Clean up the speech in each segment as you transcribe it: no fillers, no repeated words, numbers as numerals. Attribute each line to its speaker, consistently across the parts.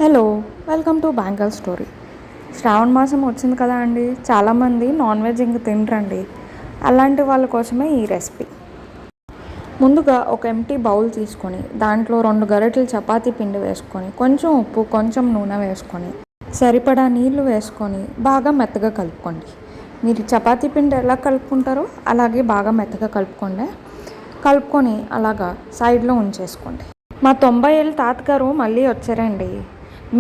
Speaker 1: Hello, welcome to bangle story. శ్రావణ మాసం వచ్చింది కదా అండి. చాలామంది నాన్ వెజ్ ఇంక తినరండి. అలాంటి వాళ్ళ కోసమే ఈ రెసిపీ. ముందుగా ఒక ఎంటీ బౌల్ తీసుకొని దాంట్లో 2 గరిటెలు చపాతీ పిండి వేసుకొని, కొంచెం ఉప్పు, కొంచెం నూనె వేసుకొని, సరిపడా నీళ్లు వేసుకొని బాగా మెత్తగా కలుపుకోండి. మీరు చపాతీ పిండి ఎలా కలుపుకుంటారో అలాగే బాగా మెత్తగా కలుపుకొని అలాగా సైడ్లో ఉంచేసుకోండి. మా 90 ఏళ్ళ తాతగారు మళ్ళీ వచ్చారండి.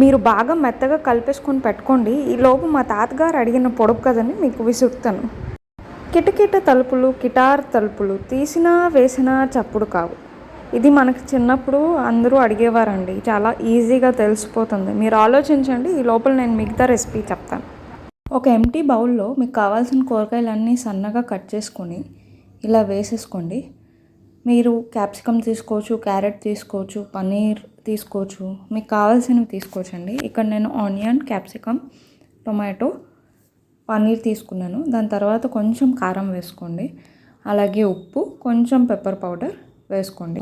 Speaker 1: మీరు బాగా మెత్తగా కలిపేసుకొని పెట్టుకోండి. ఈలోపు మా తాతగారు అడిగిన పొడుపు కదని మీకు విసురుతాను. కిటకిట తలుపులు, కిటార్ తలుపులు తీసినా వేసినా చప్పుడు కావు. ఇది మనకి చిన్నప్పుడు అందరూ అడిగేవారండి. చాలా ఈజీగా తెలిసిపోతుంది. మీరు ఆలోచించండి. ఈ లోపల నేను మిగతా రెసిపీ చెప్తాను. ఒక ఎంటీ బౌల్లో మీకు కావాల్సిన కూరగాయలన్నీ సన్నగా కట్ చేసుకొని ఇలా వేసేసుకోండి. మీరు క్యాప్సికమ్ తీసుకోవచ్చు, క్యారెట్ తీసుకోవచ్చు, పన్నీర్ తీసుకోవచ్చు, మీకు కావాల్సినవి తీసుకోవచ్చండి. ఇక్కడ నేను ఆనియన్, క్యాప్సికమ్, టొమాటో, పన్నీర్ తీసుకున్నాను. దాని తర్వాత కొంచెం కారం వేసుకోండి. అలాగే ఉప్పు, కొంచెం పెప్పర్ పౌడర్ వేసుకోండి.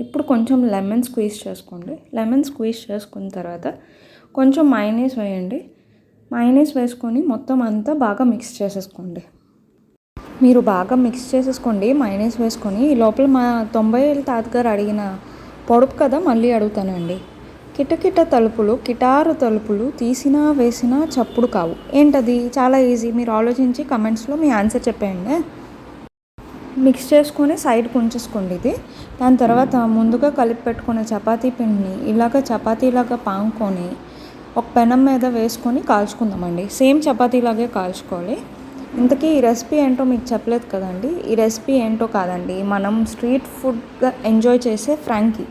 Speaker 1: ఇప్పుడు కొంచెం లెమన్ స్క్వీజ్ చేసుకోండి. లెమన్ స్క్వీజ్ చేసుకున్న తర్వాత కొంచెం మయోనీస్ వేయండి. మయోనీస్ వేసుకొని మొత్తం అంతా బాగా మిక్స్ చేసేసుకోండి. మీరు బాగా మిక్స్ చేసేసుకోండి మయోనీస్ వేసుకొని. ఈ లోపల మా 90 ఏళ్ళ తాతగారు అడిగిన పొడుపు కథ మళ్ళీ అడుగుతానండి. కిటకిట తలుపులు, కిటారు తలుపులు తీసినా వేసినా చప్పుడు కావు. ఏంటది? చాలా ఈజీ. మీరు ఆలోచించి కమెంట్స్లో మీ ఆన్సర్ చెప్పేయండి. మిక్స్ చేసుకొని సైడ్కి ఉంచేసుకోండి ఇది. దాని తర్వాత ముందుగా కలిపి పెట్టుకున్న చపాతీ పిండిని చపాతీలాగా పాముకొని ఒక పెనం మీద వేసుకొని కాల్చుకుందామండి. సేమ్ చపాతీలాగే కాల్చుకోవాలి. ఇంతకీ ఈ రెసిపీ ఏంటో మీకు చెప్పలేదు కదండి. ఈ రెసిపీ ఏంటో కాదండి, మనం స్ట్రీట్ ఫుడ్గా ఎంజాయ్ చేసే ఫ్రాంకీ.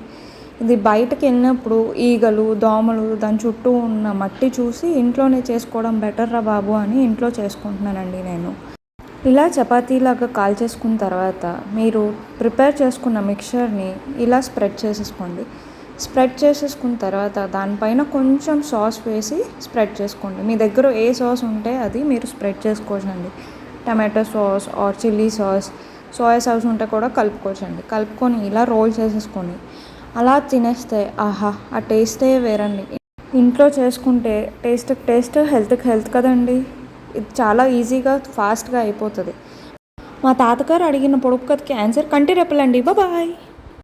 Speaker 1: ఇది బయటకు వెళ్ళినప్పుడు ఈగలు, దోమలు, దాని చుట్టూ ఉన్న మట్టి చూసి ఇంట్లోనే చేసుకోవడం బెటర్ రా బాబు అని ఇంట్లో చేసుకుంటున్నానండి నేను. ఇలా చపాతీలాగా కాల్చేసుకున్న తర్వాత మీరు ప్రిపేర్ చేసుకున్న మిక్చర్ని ఇలా స్ప్రెడ్ చేసేసుకోండి. స్ప్రెడ్ చేసేసుకున్న తర్వాత దానిపైన కొంచెం సాస్ వేసి స్ప్రెడ్ చేసుకోండి. మీ దగ్గర ఏ సాస్ ఉంటే అది మీరు స్ప్రెడ్ చేసుకోవచ్చండి. Tomato sauce or chilli sauce, soya sauce ఉంటే కూడా కలుపుకోవచ్చండి. కలుపుకొని ఇలా రోల్ చేసేసుకొని అలా తినేస్తే ఆహా, ఆ టేస్టే వేరండి. ఇంట్లో చేసుకుంటే టేస్ట్, హెల్త్కి హెల్త్ కదండి. ఇది చాలా ఈజీగా ఫాస్ట్గా అయిపోతుంది. మా తాతగారు అడిగిన పొడుపు కథకి ఆన్సర్ కంటి రెప్పలండి. బాయ్.